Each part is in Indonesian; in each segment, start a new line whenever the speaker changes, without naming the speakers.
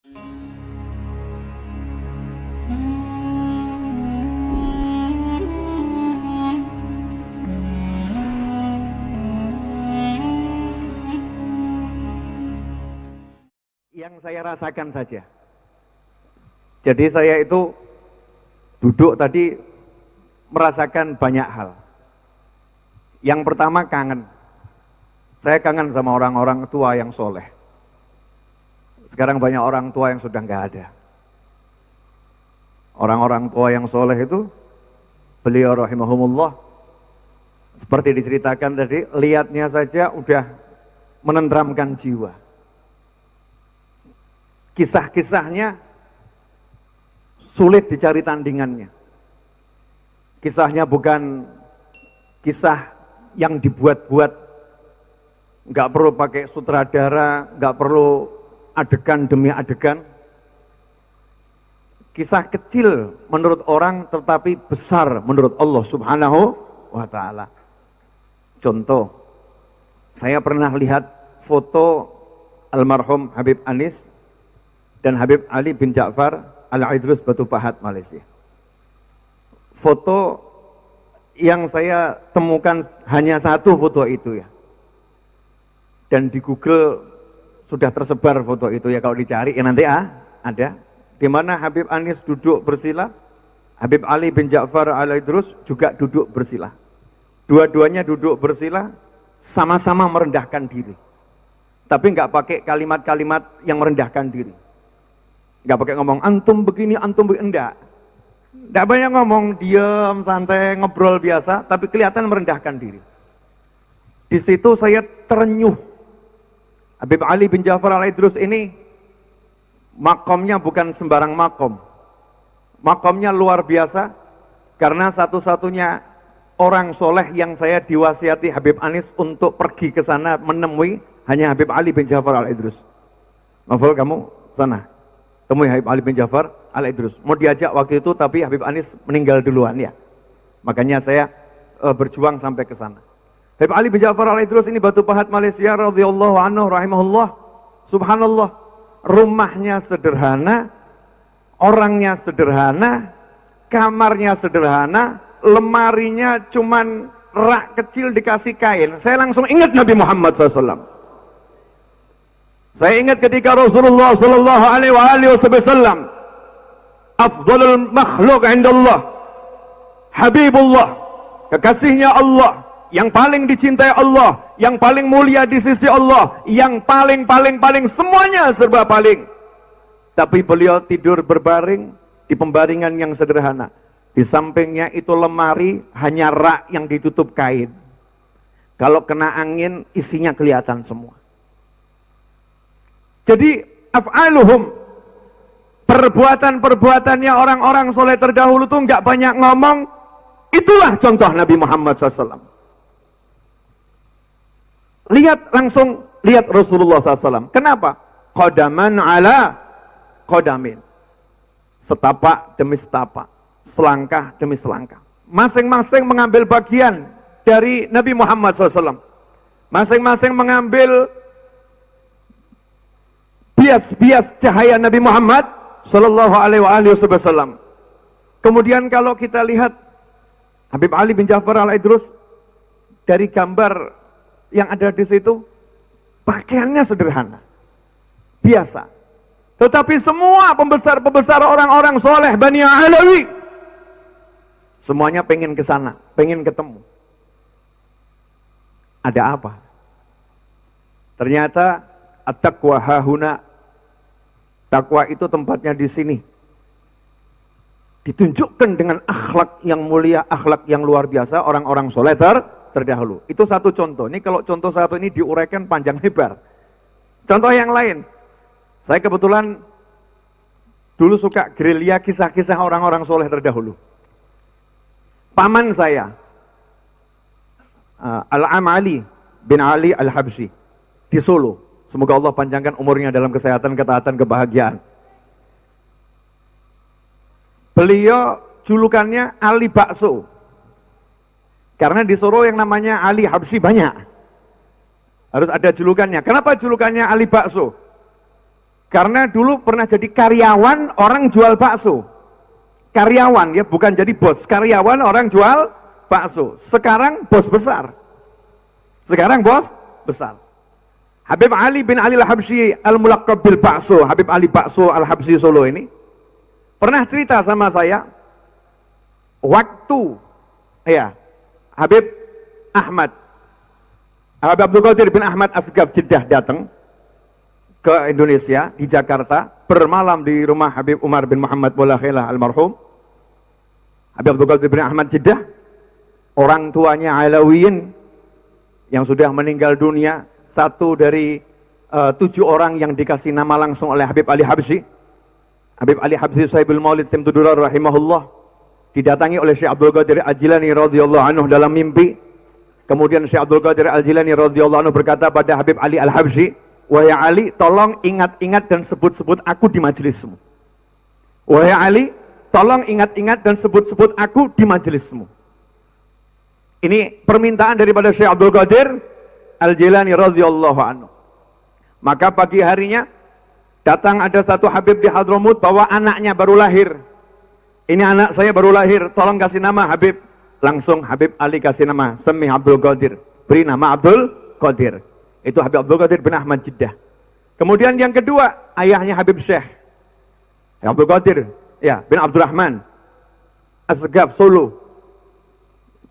Yang saya rasakan saja. Jadi saya itu duduk tadi merasakan banyak hal. Yang pertama kangen. Saya kangen sama orang-orang tua yang soleh. Sekarang banyak orang tua yang sudah nggak ada. Orang-orang tua yang soleh itu, beliau rahimahumullah, seperti diceritakan tadi, lihatnya saja udah menenteramkan jiwa. Kisah-kisahnya sulit dicari tandingannya. Kisahnya bukan kisah yang dibuat-buat, nggak perlu pakai sutradara, nggak perlu adegan demi adegan. Kisah kecil menurut orang tetapi besar menurut Allah Subhanahu wa Ta'ala. Contoh, saya pernah lihat foto almarhum Habib Anis dan Habib Ali bin Ja'far Al-Idrus Batu Pahat, Malaysia. Foto yang saya temukan hanya satu foto itu ya. Dan di Google sudah tersebar foto itu ya, kalau dicari ya nanti ada. Di mana Habib Anis duduk bersila, Habib Ali bin Ja'far Al-Idrus juga duduk bersila. Dua-duanya duduk bersila, sama-sama merendahkan diri. Tapi nggak pakai kalimat-kalimat yang merendahkan diri. Nggak pakai ngomong antum begini, enggak. Nggak banyak ngomong, diam, santai, ngobrol biasa, tapi kelihatan merendahkan diri. Di situ saya terenyuh. Habib Ali bin Ja'far Al-Idrus ini makomnya bukan sembarang makom. Makomnya luar biasa, karena satu-satunya orang soleh yang saya diwasiati Habib Anis untuk pergi ke sana menemui hanya Habib Ali bin Ja'far Al-Idrus. Novel, kamu sana temui Habib Ali bin Ja'far Al-Idrus. Mau diajak waktu itu, tapi Habib Anis meninggal duluan ya. Makanya saya berjuang sampai ke sana. Habib Ali bin Ja'far Al-Idrus ini Batu Pahat, Malaysia, radhiyallahu anhu rahimahullah. Subhanallah, rumahnya sederhana, orangnya sederhana, kamarnya sederhana, lemarinya cuman rak kecil dikasih kain. Saya langsung ingat Nabi Muhammad SAW. Saya ingat ketika Rasulullah sallallahu alaihi wasallam, afdhalul makhluk indallah, Habibullah, kekasihnya Allah, yang paling dicintai Allah, yang paling mulia di sisi Allah, yang paling semuanya serba paling. Tapi beliau tidur berbaring di pembaringan yang sederhana. Di sampingnya itu lemari hanya rak yang ditutup kain. Kalau kena angin isinya kelihatan semua. Jadi af'aluhum, perbuatan-perbuatannya orang-orang soleh terdahulu tuh nggak banyak ngomong. Itulah contoh Nabi Muhammad SAW. Lihat langsung, lihat Rasulullah SAW. Kenapa? Qadaman ala qadamin. Setapak demi setapak, selangkah demi selangkah. Masing-masing mengambil bagian dari Nabi Muhammad SAW. Masing-masing mengambil bias-bias cahaya Nabi Muhammad Sallallahu Alaihi Wasallam. Kemudian kalau kita lihat Habib Ali bin Ja'far Al-Idrus, dari gambar yang ada di situ, pakaiannya sederhana, biasa. Tetapi semua pembesar-pembesar orang-orang soleh Bani Alawi, semuanya pengen ke sana, pengen ketemu. Ada apa? Ternyata at-taqwa hahuna. Takwa itu tempatnya di sini. Ditunjukkan dengan akhlak yang mulia, akhlak yang luar biasa orang-orang soleh terdahulu. Itu satu contoh. Ini kalau contoh satu ini diuraikan panjang lebar. Contoh yang lain. Saya kebetulan dulu suka gerilya kisah-kisah orang-orang soleh terdahulu. Paman saya, Al-Amali bin Ali Al-Habsyi di Solo. Semoga Allah panjangkan umurnya dalam kesehatan, ketaatan, kebahagiaan. Beliau julukannya Ali Bakso. Karena di Solo yang namanya Ali Habsyi banyak. Harus ada julukannya. Kenapa julukannya Ali Bakso? Karena dulu pernah jadi karyawan orang jual bakso. Karyawan ya, bukan jadi bos. Karyawan orang jual bakso. Sekarang bos besar. Sekarang bos besar. Habib Ali bin Ali Al-Habsyi Al-Mulaqab bil Bakso, Habib Ali Bakso Al-Habsyi Solo ini pernah cerita sama saya waktu ya Habib Abdul Qadir bin Ahmad Asgaf Jeddah datang ke Indonesia di Jakarta, bermalam di rumah Habib Umar bin Muhammad Mulakhailah almarhum. Habib Abdul Qadir bin Ahmad Jeddah, orang tuanya Alawiyin yang sudah meninggal dunia, satu dari 7 orang yang dikasih nama langsung oleh Habib Ali Habsyi. Habib Ali Habsyi Sahibul Maulid Simtudurar rahimahullah didatangi oleh Syekh Abdul Qadir Al-Jilani radhiyallahu anhu dalam mimpi. Kemudian Syekh Abdul Qadir Al-Jilani radhiyallahu anhu berkata pada Habib Ali Al-Habsyi, "Wahai Ali, tolong ingat-ingat dan sebut-sebut aku di majelismu. Wahai Ali, tolong ingat-ingat dan sebut-sebut aku di majelismu." Ini permintaan daripada Syekh Abdul Qadir Al-Jilani radhiyallahu anhu. Maka pagi harinya datang ada satu Habib di Hadramut bawa anaknya baru lahir. Ini anak saya baru lahir, tolong kasih nama Habib. Langsung Habib Ali kasih nama Semi Abdul Qadir, beri nama Abdul Qadir. Itu Habib Abdul Qadir bin Ahmad Jeddah. Kemudian yang kedua, ayahnya Habib Syekh Abdul Qadir ya bin Abdurrahman Asgaf Solo.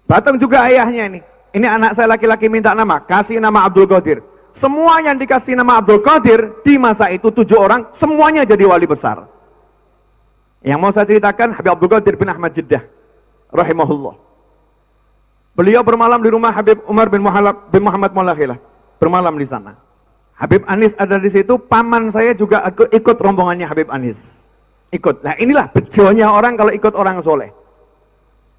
Datang juga ayahnya ini. Ini anak saya laki-laki minta nama, kasih nama Abdul Qadir. Semua yang dikasih nama Abdul Qadir di masa itu 7 orang, semuanya jadi wali besar. Yang mau saya ceritakan Habib Abdul Qadir bin Ahmad Jeddah rahimahullah. Beliau bermalam di rumah Habib Umar bin Muhammad Mulakhailah. Bermalam di sana. Habib Anis ada di situ, paman saya juga ikut rombongannya Habib Anis. Ikut. Nah inilah bejonya orang kalau ikut orang soleh.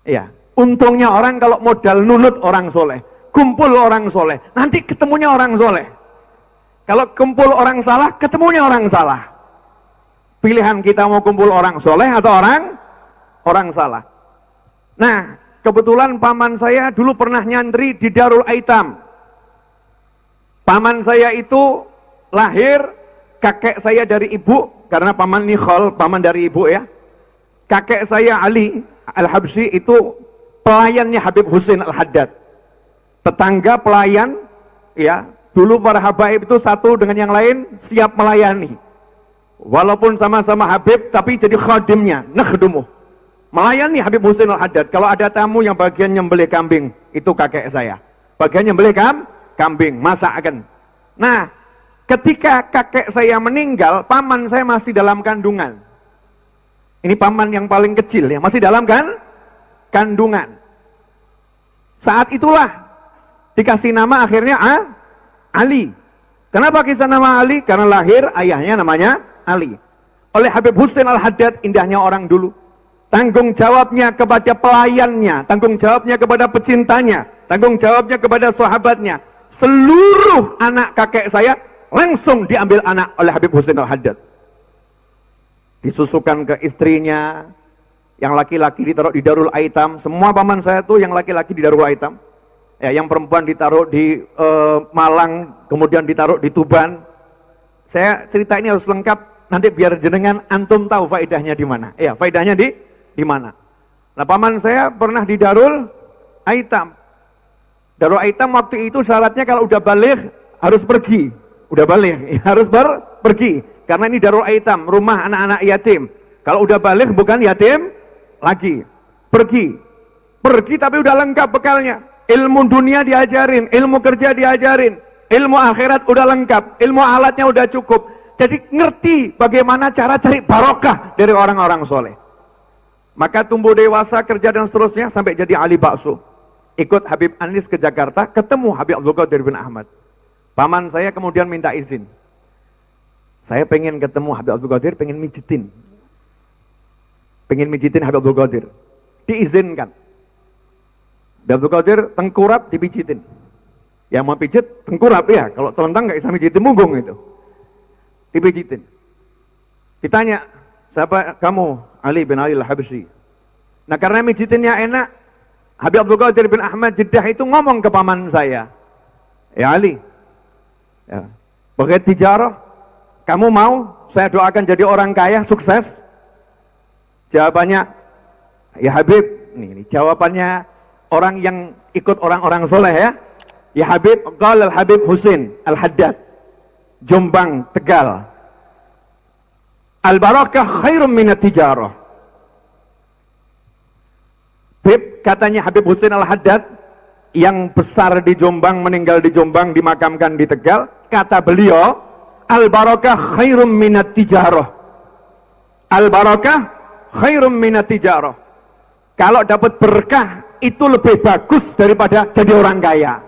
Iya. Untungnya orang kalau modal nunut orang soleh, kumpul orang soleh, nanti ketemunya orang soleh. Kalau kumpul orang salah, ketemunya orang salah. Pilihan kita mau kumpul orang soleh atau orang salah. Nah, kebetulan paman saya dulu pernah nyantri di Darul Aitam. Paman saya itu lahir, kakek saya dari ibu, karena paman Nikhol, paman dari ibu ya. Kakek saya Ali Al-Habsyi itu pelayannya Habib Husain Al-Haddad. Tetangga pelayan, ya, dulu para habaib itu satu dengan yang lain siap melayani. Walaupun sama-sama Habib, tapi jadi khadimnya, nakhdumuh. Melayani Habib Husain Al-Haddad. Kalau ada tamu yang bagian nyembelih kambing, itu kakek saya. Bagian nyembelih kambing, masakan. Nah, ketika kakek saya meninggal, paman saya masih dalam kandungan. Ini paman yang paling kecil, ya, masih dalam kandungan. Saat itulah dikasih nama akhirnya Ali. Kenapa kisah nama Ali? Karena lahir ayahnya namanya Ali. Oleh Habib Husain Al-Haddad, indahnya orang dulu. Tanggung jawabnya kepada pelayannya, tanggung jawabnya kepada pecintanya, tanggung jawabnya kepada sahabatnya. Seluruh anak kakek saya langsung diambil anak oleh Habib Husain Al-Haddad. Disusukan ke istrinya, yang laki-laki ditaruh di Darul Aitam. Semua paman saya tuh yang laki-laki di Darul Aitam. Ya, yang perempuan ditaruh di Malang, kemudian ditaruh di Tuban. Saya cerita ini harus lengkap, nanti biar jenengan antum tahu faedahnya di mana. Ya, faedahnya di mana. Nah, paman saya pernah di Darul Aitam. Darul Aitam waktu itu syaratnya kalau udah balik harus pergi. Udah balik, ya, harus pergi. Karena ini Darul Aitam, rumah anak-anak yatim. Kalau udah balik bukan yatim lagi. Pergi tapi udah lengkap bekalnya. Ilmu dunia diajarin, ilmu kerja diajarin, ilmu akhirat udah lengkap, ilmu alatnya udah cukup. Jadi ngerti bagaimana cara cari barokah dari orang-orang soleh. Maka tumbuh dewasa, kerja dan seterusnya sampai jadi Ali Bakso. Ikut Habib Anis ke Jakarta, ketemu Habib Abdul Qadir bin Ahmad. Paman saya kemudian minta izin. Saya pengen ketemu Habib Abdul Qadir, pengen mijitin Habib Abdul Qadir. Diizinkan. Habib Abdul Qadir tengkurap dipijitin. Yang mau pijit tengkurap ya, kalau telentang nggak bisa mijitin punggung itu. Dipijitin. Ditanya, siapa kamu? Ali bin Ali Al-Habsyi. Nah, karena mijitinnya enak, Habib Abdul Qadir bin Ahmad Jeddah itu ngomong ke paman saya, "Ya Ali, ya, bagai tijarah, kamu mau saya doakan jadi orang kaya, sukses? Jawabannya, ya Habib, ini jawabannya orang yang ikut orang-orang soleh ya. Ya Habib, qala al-Habib Husin al-Haddad, Jombang, Tegal. Al-barakah khairum minat tijarah. Habib, katanya Habib Husin al-Haddad, yang besar di Jombang, meninggal di Jombang, dimakamkan di Tegal, kata beliau, al-barakah khairum minat tijarah. Al-barakah khairum minat tijarah. Kalau dapat berkah, itu lebih bagus daripada jadi orang kaya.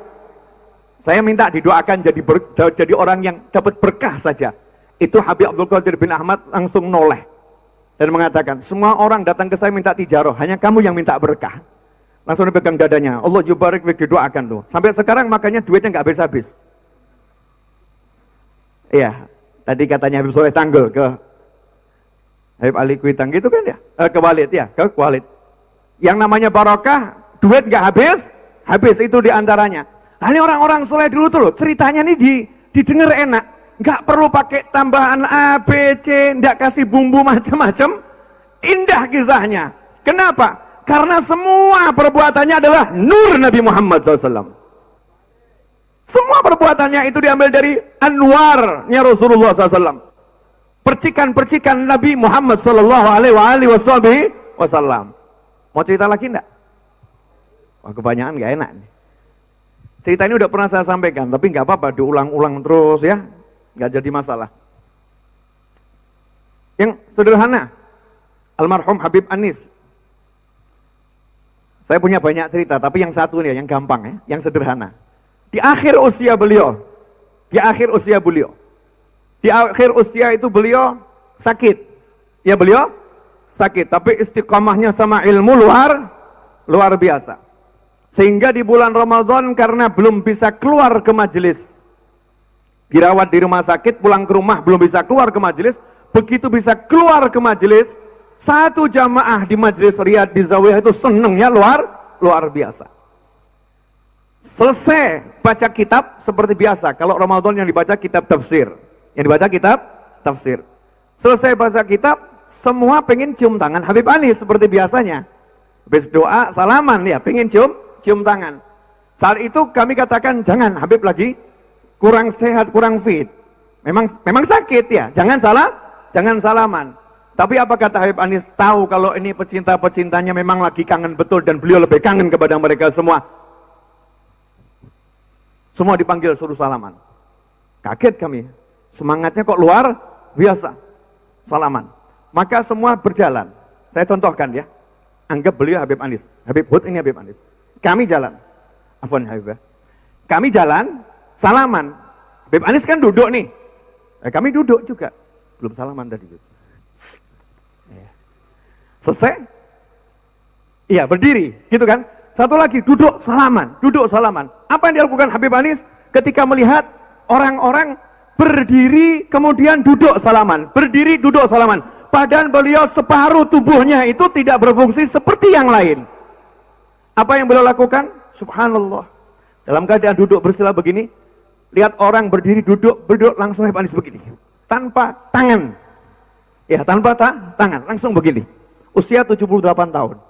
Saya minta didoakan jadi orang yang dapat berkah saja. Itu Habib Abdul Qadir bin Ahmad langsung noleh dan mengatakan, semua orang datang ke saya minta tijarah, hanya kamu yang minta berkah. Langsung dipegang dadanya, Allah yubarik, didoakan tuh. Sampai sekarang makanya duitnya nggak habis-habis. Iya, tadi katanya Habib Soleh Tanggul ke Habib Ali Kuitang gitu kan ya, ke Walid ya, ke Walid. Yang namanya barokah, duit nggak habis, habis itu diantaranya. Nah, ini orang-orang soleh dulu tuh loh, ceritanya ini didengar enak, nggak perlu pakai tambahan A, B, C, nggak kasih bumbu macam-macam, indah kisahnya. Kenapa? Karena semua perbuatannya adalah nur Nabi Muhammad SAW. Semua perbuatannya itu diambil dari anwarnya Rasulullah SAW. Percikan-percikan Nabi Muhammad SAW. Mau cerita lagi enggak? Wah, kebanyakan nggak enak nih. Cerita ini udah pernah saya sampaikan, tapi nggak apa-apa, diulang-ulang terus ya, nggak jadi masalah. Yang sederhana, almarhum Habib Anis. Saya punya banyak cerita, tapi yang satu nih, yang gampang ya, yang sederhana. Di akhir usia beliau, di akhir usia itu beliau sakit. Ya beliau sakit, tapi istiqamahnya sama ilmu luar biasa. Sehingga di bulan Ramadan karena belum bisa keluar ke majelis, dirawat di rumah sakit, pulang ke rumah belum bisa keluar ke majelis. Begitu bisa keluar ke majelis, satu jamaah di majelis Riyadh di Zawiyah itu senengnya luar biasa. Selesai baca kitab seperti biasa. Kalau Ramadan yang dibaca kitab tafsir, selesai baca kitab, semua pengen cium tangan Habib Anis seperti biasanya. Habis doa salaman ya, pengen cium tangan. Saat itu kami katakan, jangan, Habib lagi kurang sehat, kurang fit. Memang sakit ya, jangan salaman. Tapi apa kata Habib Anis? Tahu kalau ini pecinta-pecintanya memang lagi kangen betul dan beliau lebih kangen kepada mereka semua. Semua dipanggil suruh salaman. Kaget kami, semangatnya kok luar biasa. Salaman. Maka semua berjalan. Saya contohkan ya. Anggap beliau Habib Anis. Habib Hud ini Habib Anis. Kami jalan, afwan Habib, kami jalan, salaman. Habib Anis kan duduk nih, kami duduk juga, belum salaman tadi. Selesai, iya berdiri, gitu kan? Satu lagi duduk salaman. Apa yang dilakukan Habib Anis ketika melihat orang-orang berdiri kemudian duduk salaman, berdiri duduk salaman? Padahal beliau separuh tubuhnya itu tidak berfungsi seperti yang lain. Apa yang beliau lakukan? Subhanallah. Dalam keadaan duduk bersila begini, lihat orang berdiri duduk langsung Habib Anis begini. Tanpa tangan. Ya, tanpa tangan, langsung begini. Usia 78 tahun.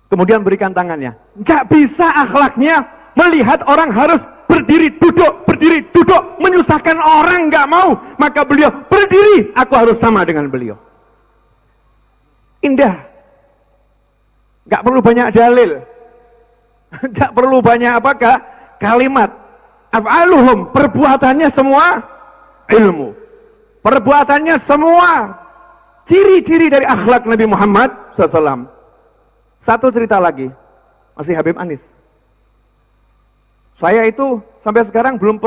Kemudian berikan tangannya. Nggak bisa akhlaknya melihat orang harus berdiri duduk, menyusahkan orang, nggak mau. Maka beliau berdiri, aku harus sama dengan beliau. Indah. Gak perlu banyak dalil, gak perlu banyak apakah kalimat. Af'aluhum, perbuatannya semua ilmu, perbuatannya semua ciri-ciri dari akhlak Nabi Muhammad SAW. Satu cerita lagi, masih Habib Anis. Saya itu sampai sekarang belum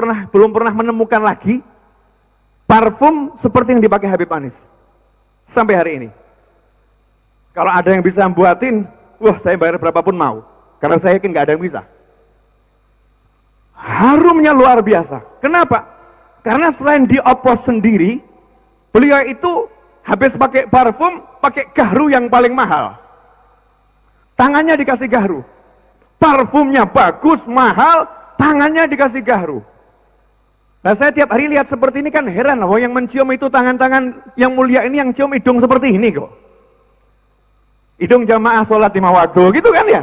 pernah menemukan lagi parfum seperti yang dipakai Habib Anis sampai hari ini. Kalau ada yang bisa buatin, wah saya bayar berapapun mau, karena saya yakin nggak ada yang bisa. Harumnya luar biasa. Kenapa? Karena selain dioplos sendiri, beliau itu habis pakai parfum, pakai gahru yang paling mahal. Tangannya dikasih gahru. Parfumnya bagus, mahal, tangannya dikasih gahru. Nah saya tiap hari lihat seperti ini kan heran, oh yang mencium itu tangan-tangan yang mulia ini yang cium hidung seperti ini kok. Hidung jamaah sholat 5 waktu gitu kan ya.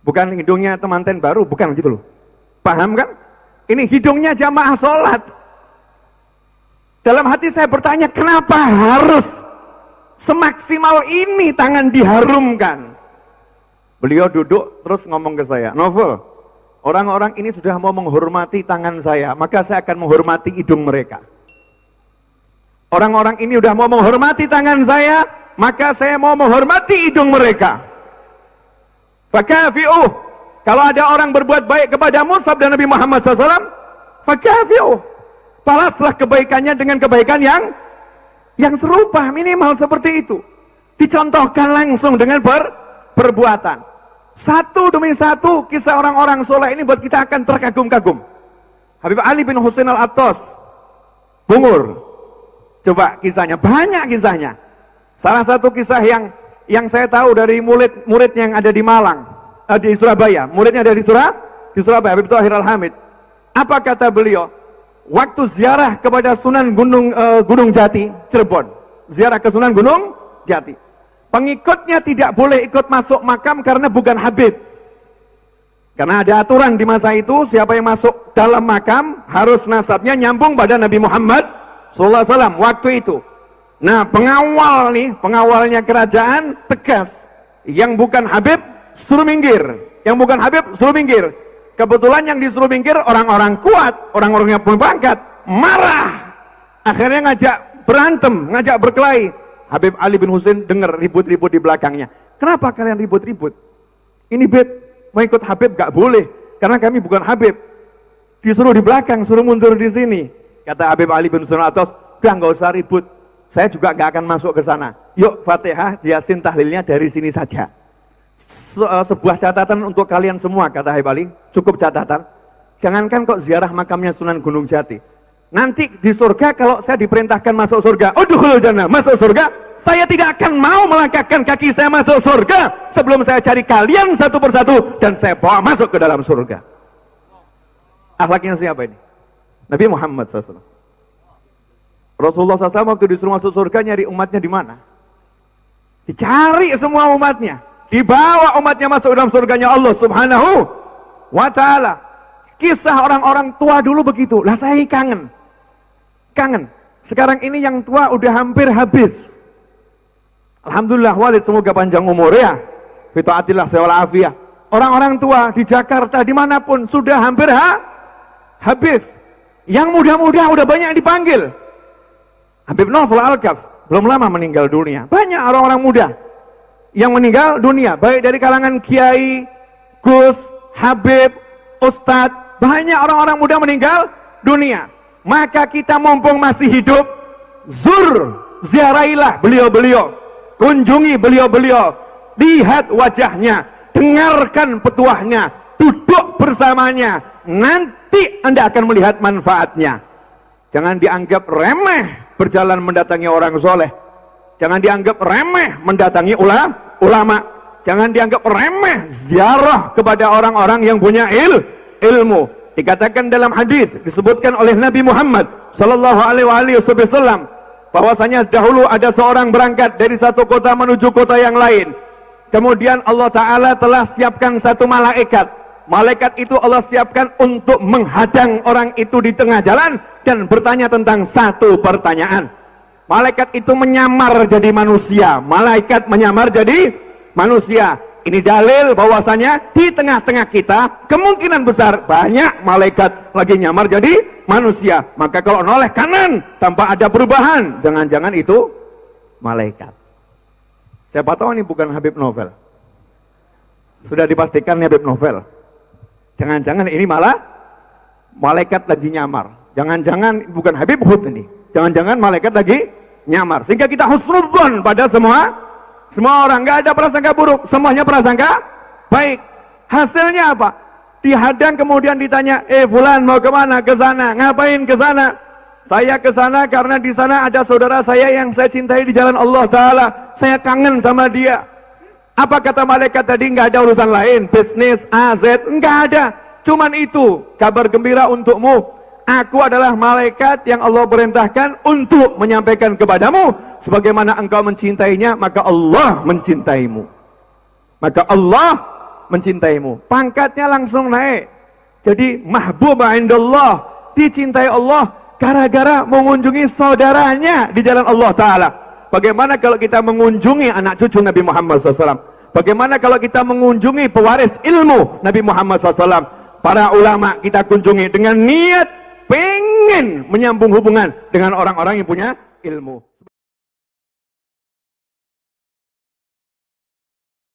Bukan hidungnya temanten baru, bukan gitu loh. Paham kan? Ini hidungnya jamaah sholat. Dalam hati saya bertanya, kenapa harus semaksimal ini tangan diharumkan? Beliau duduk terus ngomong ke saya, Novel, orang-orang ini sudah mau menghormati tangan saya, maka saya akan menghormati hidung mereka. Orang-orang ini sudah mau menghormati tangan saya, maka saya mau menghormati hidung mereka. Fakafi'uh. Kalau ada orang berbuat baik kepadamu, sabda Nabi Muhammad SAW, fakafi'uh. Balaslah kebaikannya dengan kebaikan yang serupa, minimal seperti itu. Dicontohkan langsung dengan perbuatan. Satu demi satu kisah orang-orang soleh ini buat kita akan terkagum-kagum. Habib Ali bin Husain al-Attas, Bungur. Coba kisahnya, banyak kisahnya. Salah satu kisah yang saya tahu dari murid-muridnya yang ada di Malang, di Surabaya. Muridnya ada di Surabaya, Habib Thahir Al-Hamid. Apa kata beliau? Waktu ziarah kepada Sunan Gunung Jati, Cirebon. Ziarah ke Sunan Gunung Jati. Pengikutnya tidak boleh ikut masuk makam karena bukan Habib. Karena ada aturan di masa itu, siapa yang masuk dalam makam harus nasabnya nyambung pada Nabi Muhammad SAW waktu itu. Nah, pengawalnya kerajaan tegas. Yang bukan Habib suruh minggir. Yang bukan Habib suruh minggir. Kebetulan yang disuruh minggir orang-orang kuat, orang-orang yang berpangkat, marah. Akhirnya ngajak berantem, ngajak berkelahi. Habib Ali bin Husain dengar ribut-ribut di belakangnya. Kenapa kalian ribut-ribut? Ini Beb, mau ikut Habib gak boleh, karena kami bukan Habib. Disuruh di belakang, suruh mundur di sini. Kata Habib Ali bin Husain atas, udah gak usah ribut. Saya juga gak akan masuk ke sana. Yuk Fatihah, Yasin, tahlilnya dari sini saja. Sebuah catatan untuk kalian semua, kata Habib Ali, cukup catatan. Jangankan kok ziarah makamnya Sunan Gunung Jati. Nanti di surga kalau saya diperintahkan masuk surga, udkhulul jannah, masuk surga, saya tidak akan mau melangkahkan kaki saya masuk surga sebelum saya cari kalian satu persatu dan saya bawa masuk ke dalam surga. Akhlaknya siapa ini? Nabi Muhammad SAW. Rasulullah SAW waktu disuruh masuk surga nyari umatnya di mana? Dicari semua umatnya, dibawa umatnya masuk dalam surganya Allah Subhanahu wa Ta'ala. Kisah orang-orang tua dulu begitu. Lah saya kangen. Sekarang ini yang tua udah hampir habis. Alhamdulillah Walid, semoga panjang umur ya. Fitaatillah sewal afiyah. Orang-orang tua di Jakarta dimanapun sudah hampir habis. Yang muda-muda udah banyak yang dipanggil. Habib Novel Al-Kaf belum lama meninggal dunia. Banyak orang-orang muda yang meninggal dunia, baik dari kalangan kiai, gus, habib, ustadz. Banyak orang-orang muda meninggal dunia. Maka kita mumpung masih hidup, ziarahilah beliau-beliau, kunjungi beliau-beliau, lihat wajahnya, dengarkan petuahnya, duduk bersamanya, nanti Anda akan melihat manfaatnya. Jangan dianggap remeh berjalan mendatangi orang soleh, jangan dianggap remeh mendatangi ulama, jangan dianggap remeh ziarah kepada orang-orang yang punya ilmu. Dikatakan dalam hadis, disebutkan oleh Nabi Muhammad sallallahu alaihi wasallam bahwasanya dahulu ada seorang berangkat dari satu kota menuju kota yang lain. Kemudian Allah Ta'ala telah siapkan satu malaikat. Malaikat itu Allah siapkan untuk menghadang orang itu di tengah jalan dan bertanya tentang satu pertanyaan. Malaikat itu menyamar jadi manusia. Malaikat menyamar jadi manusia. Ini dalil bahwasanya di tengah-tengah kita kemungkinan besar banyak malaikat lagi nyamar jadi manusia. Maka kalau noleh kanan tanpa ada perubahan, jangan-jangan itu malaikat. Siapa tahu ini bukan Habib Novel. Sudah dipastikan ini Habib Novel. Jangan-jangan ini malah malaikat lagi nyamar. Jangan-jangan bukan Habib Hud ini. Jangan-jangan malaikat lagi nyamar. Sehingga kita husnudzon pada semua orang, nggak ada prasangka buruk, semuanya prasangka baik. Hasilnya apa? Dihadang kemudian ditanya, fulan mau kemana? Ke sana. Ngapain ke sana? Saya ke sana karena di sana ada saudara saya yang saya cintai di jalan Allah Ta'ala. Saya kangen sama dia. Apa kata malaikat tadi? Nggak ada urusan lain, bisnis, A, Z, nggak ada. Cuman itu, kabar gembira untukmu. aku adalah malaikat yang Allah perintahkan untuk menyampaikan kepadamu sebagaimana engkau mencintainya, maka Allah mencintaimu. Maka Allah mencintaimu. Pangkatnya langsung naik. Jadi mahbub indallah, dicintai Allah gara-gara mengunjungi saudaranya di jalan Allah Ta'ala. Bagaimana kalau kita mengunjungi anak cucu Nabi Muhammad SAW? Bagaimana kalau kita mengunjungi pewaris ilmu Nabi Muhammad SAW? Para ulama kita kunjungi dengan niat pengen menyambung hubungan dengan orang-orang yang punya ilmu.